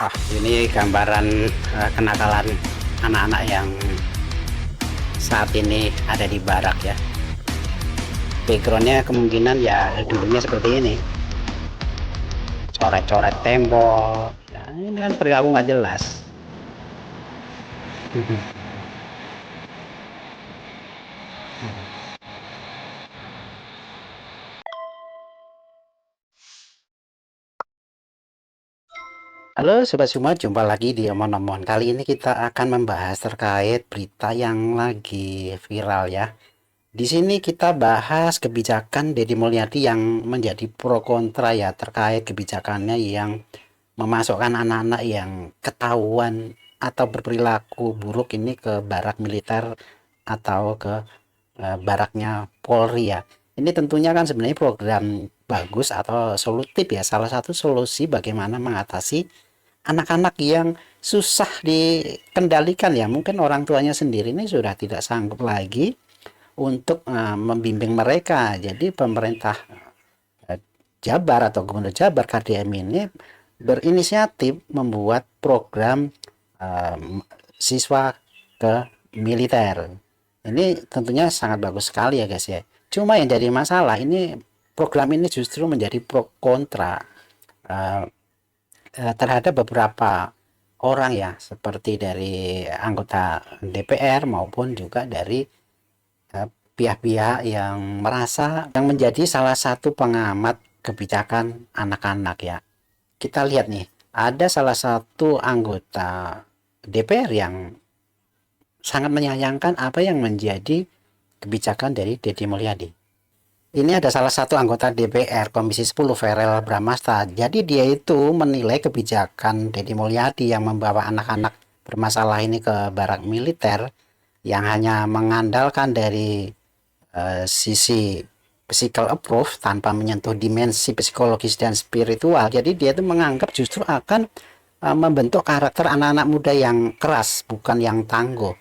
Oh, ini gambaran kenakalan anak-anak yang saat ini ada di barak ya. Backgroundnya kemungkinan ya dulunya seperti ini, coret-coret tembok. Ya, ini kan perilaku nggak jelas. Halo Sobat semua, jumpa lagi di Omon-Omon. Kali ini kita akan membahas terkait berita yang lagi viral ya. Di sini kita bahas kebijakan Deddy Mulyadi yang menjadi pro kontra ya terkait kebijakannya yang memasukkan anak-anak yang ketahuan atau berperilaku buruk ini ke barak militer atau ke baraknya Polri ya. Ini tentunya kan sebenarnya program bagus atau solutif ya. Salah satu solusi bagaimana mengatasi anak-anak yang susah dikendalikan ya. Mungkin orang tuanya sendiri ini sudah tidak sanggup lagi untuk membimbing mereka. Jadi pemerintah Jabar atau Gubernur Jabar KDM ini berinisiatif membuat program siswa ke militer. Ini tentunya sangat bagus sekali ya guys ya. Cuma yang jadi masalah ini program ini justru menjadi pro kontra uh, terhadap beberapa orang ya, seperti dari anggota DPR maupun juga dari pihak-pihak yang merasa yang menjadi salah satu pengamat kebijakan anak-anak ya. Kita lihat nih, ada salah satu anggota DPR yang sangat menyayangkan apa yang menjadi kebijakan dari Deddy Mulyadi. Ini ada salah satu anggota DPR Komisi 10 Verel Bramasta. Jadi dia itu menilai kebijakan Deddy Mulyadi yang membawa anak-anak bermasalah ini ke barak militer yang hanya mengandalkan dari sisi physical approach tanpa menyentuh dimensi psikologis dan spiritual. Jadi dia itu menganggap justru akan membentuk karakter anak-anak muda yang keras, bukan yang tangguh.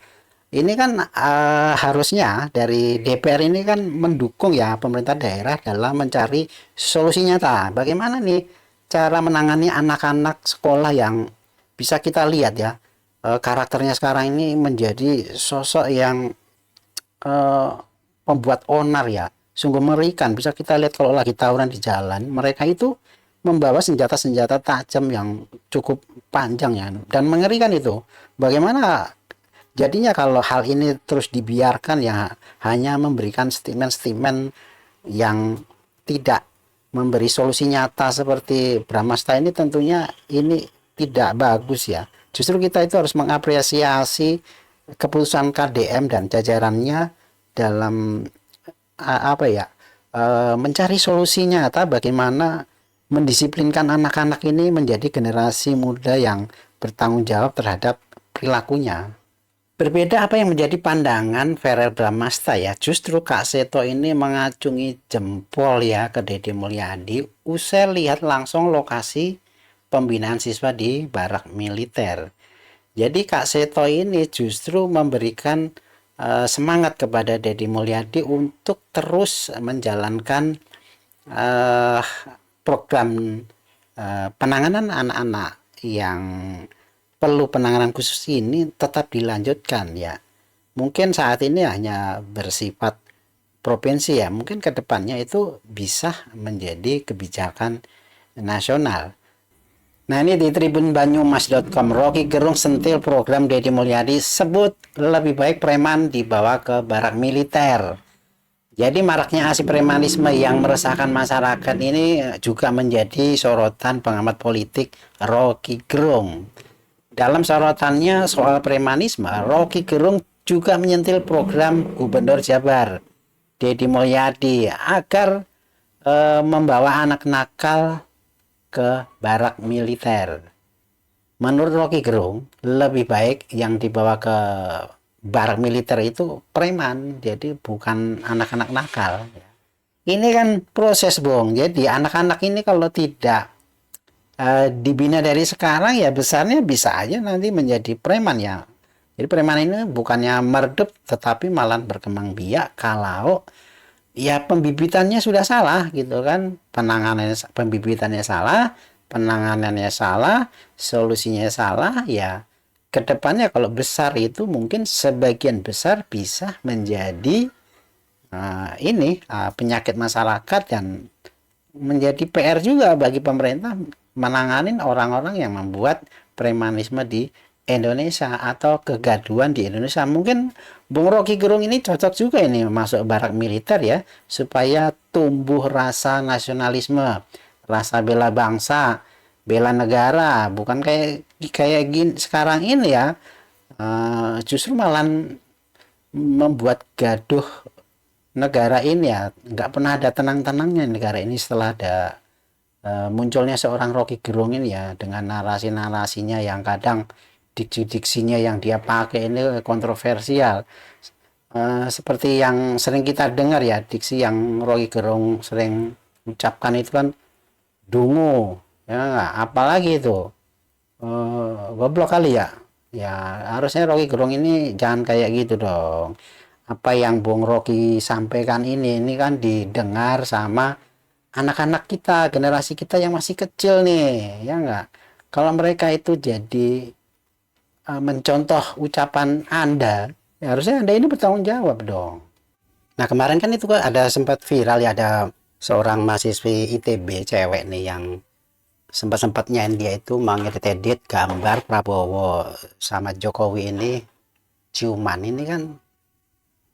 Ini kan harusnya dari DPR ini kan mendukung ya pemerintah daerah dalam mencari solusi nyata. Bagaimana nih cara menangani anak-anak sekolah yang bisa kita lihat ya, karakternya sekarang ini menjadi sosok yang pembuat onar ya, sungguh mengerikan. Bisa kita lihat kalau lagi tawuran di jalan, mereka itu membawa senjata-senjata tajam yang cukup panjang ya, dan mengerikan itu. Bagaimana jadinya kalau hal ini terus dibiarkan ya, hanya memberikan statement-statement yang tidak memberi solusi nyata seperti Bramasta ini, tentunya ini tidak bagus ya. Justru kita itu harus mengapresiasi keputusan KDM dan jajarannya dalam apa ya, mencari solusi nyata bagaimana mendisiplinkan anak-anak ini menjadi generasi muda yang bertanggung jawab terhadap perilakunya. Berbeda apa yang menjadi pandangan Verel Bramasta ya, justru Kak Seto ini mengacungi jempol ya ke Deddy Mulyadi usai lihat langsung lokasi pembinaan siswa di barak militer. Jadi Kak Seto ini justru memberikan semangat kepada Deddy Mulyadi untuk terus menjalankan program penanganan anak-anak yang perlu penanganan khusus ini tetap dilanjutkan ya. Mungkin saat ini hanya bersifat provinsi ya, mungkin kedepannya itu bisa menjadi kebijakan nasional. Nah ini di tribunbanyumas.com, Rocky Gerung sentil program Deddy Mulyadi, sebut lebih baik preman dibawa ke barak militer. Jadi maraknya aksi premanisme yang meresahkan masyarakat ini juga menjadi sorotan pengamat politik Rocky Gerung. Dalam sorotannya soal premanisme, Rocky Gerung juga menyentil program Gubernur Jabar Deddy Mulyadi agar membawa anak nakal ke barak militer. Menurut Rocky Gerung, lebih baik yang dibawa ke barak militer itu preman, jadi bukan anak-anak nakal. Ini kan proses, Bung. Jadi anak-anak ini kalau tidak dibina dari sekarang ya besarnya bisa aja nanti menjadi preman ya. Jadi preman ini bukannya meredup tetapi malah berkembang biak kalau ya pembibitannya sudah salah gitu kan, penanganannya pembibitannya salah, penanganannya salah, solusinya salah, ya kedepannya kalau besar itu mungkin sebagian besar bisa menjadi penyakit masyarakat, dan menjadi PR juga bagi pemerintah menanganin orang-orang yang membuat premanisme di Indonesia atau kegaduhan di Indonesia. Mungkin Bung Rocky Gerung ini cocok juga ini masuk barak militer ya, supaya tumbuh rasa nasionalisme, rasa bela bangsa, bela negara, bukan kayak kayak gini sekarang ini ya. Justru malah membuat gaduh negara ini ya, nggak pernah ada tenang-tenangnya negara ini setelah ada munculnya seorang Rocky Gerung ini ya, dengan narasi-narasinya yang kadang diksi-diksinya yang dia pakai ini kontroversial. Seperti yang sering kita dengar ya, diksi yang Rocky Gerung sering ucapkan itu kan dungu ya, apalagi itu goblok kali ya. Ya harusnya Rocky Gerung ini jangan kayak gitu dong. Apa yang Bung Rocky sampaikan ini kan didengar sama anak-anak kita, generasi kita yang masih kecil nih, ya enggak? Kalau mereka itu jadi mencontoh ucapan Anda, ya harusnya Anda ini bertanggung jawab dong. Nah kemarin kan itu kan ada sempat viral ya, ada seorang mahasiswi ITB cewek nih yang sempat-sempatnya dia itu mengedit gambar Prabowo sama Jokowi ini ciuman. Ini kan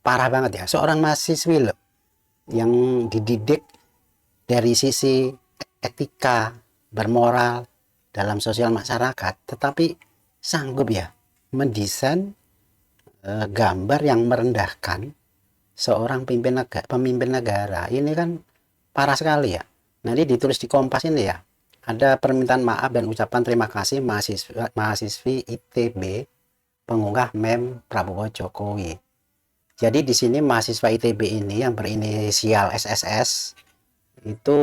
parah banget ya, seorang mahasiswi loh yang dididik dari sisi etika bermoral dalam sosial masyarakat, tetapi sanggup ya mendesain gambar yang merendahkan seorang pemimpin negara. Ini kan parah sekali ya. Nanti ditulis di Kompas ini ya, ada permintaan maaf dan ucapan terima kasih mahasiswi ITB pengunggah meme Prabowo Jokowi. Jadi di sini mahasiswa ITB ini yang berinisial SSS itu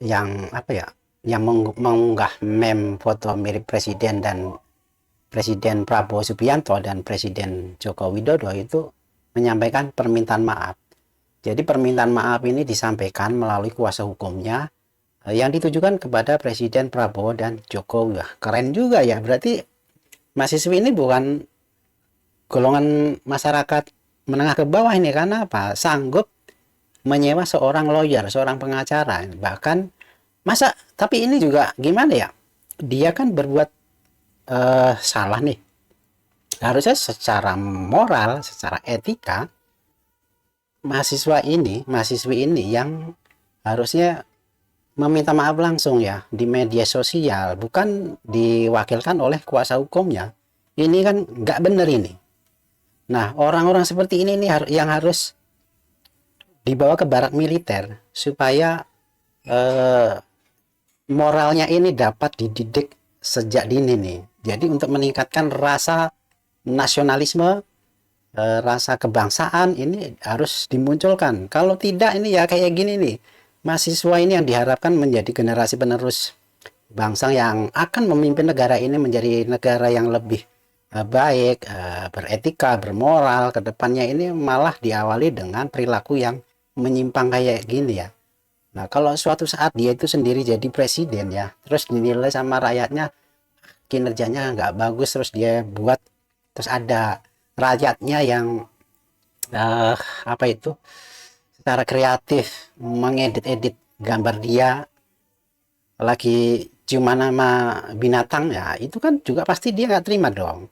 yang apa ya, yang mengunggah meme foto mirip presiden dan Presiden Prabowo Subianto dan Presiden Joko Widodo itu menyampaikan permintaan maaf. Jadi permintaan maaf ini disampaikan melalui kuasa hukumnya yang ditujukan kepada Presiden Prabowo dan Jokowi. Wah, keren juga ya, berarti mahasiswi ini bukan golongan masyarakat menengah ke bawah ini, karena apa? Sanggup menyewa seorang lawyer, seorang pengacara. Bahkan tapi ini juga gimana ya? Dia kan berbuat salah nih. Harusnya secara moral, secara etika, mahasiswi ini yang harusnya meminta maaf langsung ya di media sosial, bukan diwakilkan oleh kuasa hukumnya. Ini kan nggak benar ini. Nah, orang-orang seperti ini nih yang harus dibawa ke barak militer supaya moralnya ini dapat dididik sejak dini nih. Jadi untuk meningkatkan rasa nasionalisme, rasa kebangsaan ini harus dimunculkan. Kalau tidak ini ya kayak gini nih. Mahasiswa ini yang diharapkan menjadi generasi penerus bangsa yang akan memimpin negara ini menjadi negara yang lebih baik, beretika, bermoral ke depannya, ini malah diawali dengan perilaku yang menyimpang kayak gini ya. Nah, kalau suatu saat dia itu sendiri jadi presiden ya, terus dinilai sama rakyatnya kinerjanya nggak bagus, terus dia buat, terus ada rakyatnya yang apa itu secara kreatif mengedit-edit gambar dia lagi cuma nama binatang, ya itu kan juga pasti dia nggak terima dong.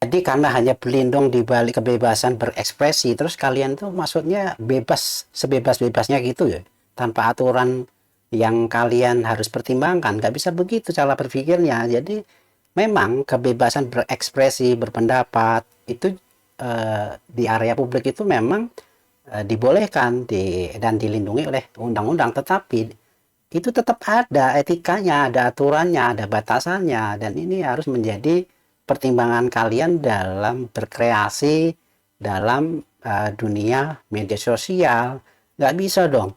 Jadi karena hanya berlindung di balik kebebasan berekspresi, terus kalian tuh maksudnya bebas sebebas-bebasnya gitu ya, tanpa aturan yang kalian harus pertimbangkan. Nggak bisa begitu cara berpikirnya. Jadi memang kebebasan berekspresi, berpendapat itu di area publik itu memang dibolehkan dan dilindungi oleh undang-undang, tetapi itu tetap ada etikanya, ada aturannya, ada batasannya, dan ini harus menjadi pertimbangan kalian dalam berkreasi dalam dunia media sosial. Nggak bisa dong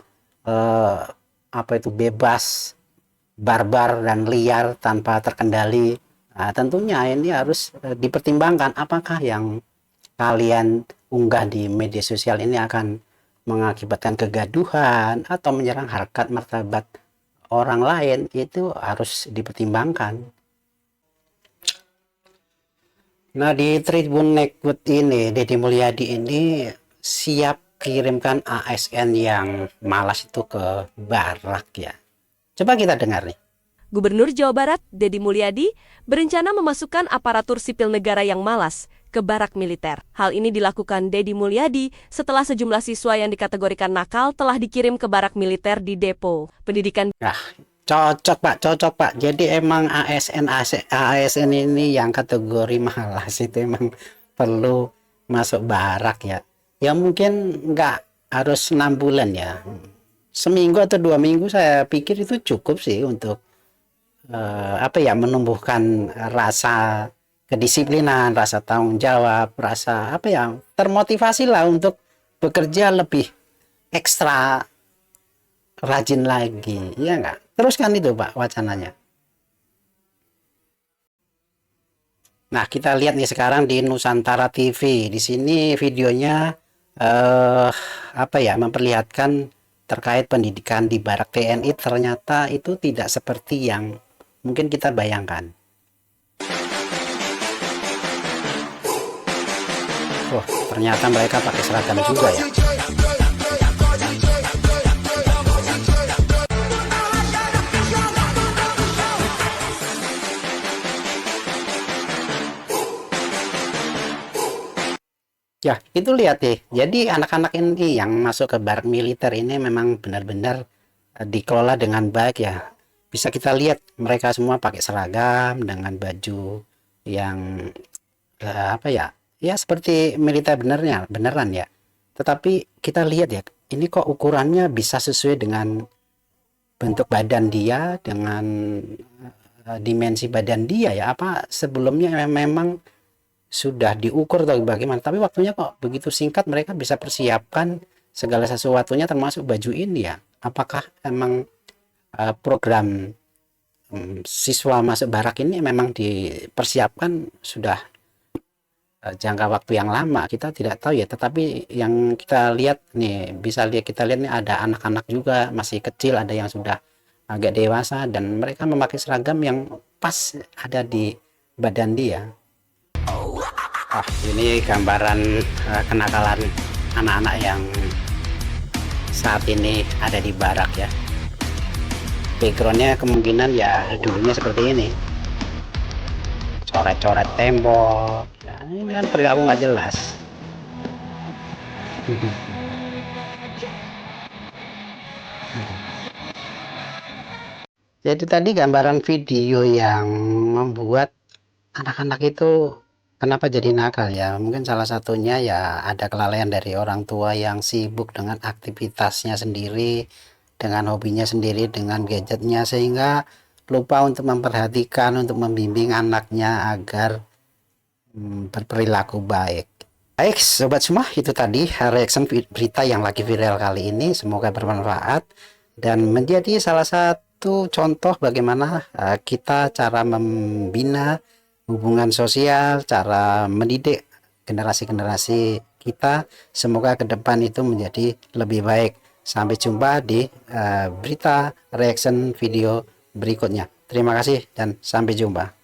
apa itu bebas, barbar dan liar tanpa terkendali. Nah, tentunya ini harus dipertimbangkan apakah yang kalian unggah di media sosial ini akan mengakibatkan kegaduhan atau menyerang harkat martabat orang lain itu harus dipertimbangkan. Nah, di Tribun Nekut ini, Deddy Mulyadi ini siap kirimkan ASN yang malas itu ke barak ya. Coba kita dengar nih. Gubernur Jawa Barat, Deddy Mulyadi, berencana memasukkan aparatur sipil negara yang malas ke barak militer. Hal ini dilakukan Deddy Mulyadi setelah sejumlah siswa yang dikategorikan nakal telah dikirim ke barak militer di Depo Pendidikan. Nah, cocok Pak. Jadi emang ASN ini yang kategori malas itu emang perlu masuk barak ya. Ya mungkin nggak harus 6 bulan ya. Seminggu atau 2 minggu saya pikir itu cukup sih untuk menumbuhkan rasa kedisiplinan, rasa tanggung jawab, rasa termotivasi lah untuk bekerja lebih ekstra rajin lagi, ya enggak? Teruskan itu Pak wacananya. Nah, kita lihat nih sekarang di Nusantara TV. Di sini videonya memperlihatkan terkait pendidikan di barak TNI. Ternyata itu tidak seperti yang mungkin kita bayangkan. Wah, ternyata mereka pakai seragam juga ya. Ya, itu lihat deh. Jadi anak-anak ini yang masuk ke barak militer ini memang benar-benar dikelola dengan baik ya. Bisa kita lihat mereka semua pakai seragam dengan baju yang ya seperti militer beneran ya. Tetapi kita lihat ya, ini kok ukurannya bisa sesuai dengan bentuk badan dia, dengan dimensi badan dia ya. Apa sebelumnya memang sudah diukur atau bagaimana, tapi waktunya kok begitu singkat mereka bisa persiapkan segala sesuatunya termasuk baju ini ya. Apakah emang program siswa masuk barak ini memang dipersiapkan sudah jangka waktu yang lama? Kita tidak tahu ya, tetapi yang kita lihat nih, kita lihat nih ada anak-anak juga masih kecil, ada yang sudah agak dewasa, dan mereka memakai seragam yang pas ada di badan dia. Ini gambaran kenakalan anak-anak yang saat ini ada di barak ya. Backgroundnya kemungkinan ya dulunya seperti ini, coret-coret tembok ya, ini kan perilaku nggak jelas. Jadi tadi gambaran video yang membuat anak-anak itu kenapa jadi nakal ya? Mungkin salah satunya ya ada kelalaian dari orang tua yang sibuk dengan aktivitasnya sendiri, dengan hobinya sendiri, dengan gadgetnya, sehingga lupa untuk memperhatikan, untuk membimbing anaknya agar berperilaku baik. Baik sobat semua, itu tadi reaction berita yang lagi viral kali ini. Semoga bermanfaat dan menjadi salah satu contoh bagaimana kita cara membina hubungan sosial, cara mendidik generasi-generasi kita. Semoga ke depan itu menjadi lebih baik. Sampai jumpa di berita reaction video berikutnya. Terima kasih dan sampai jumpa.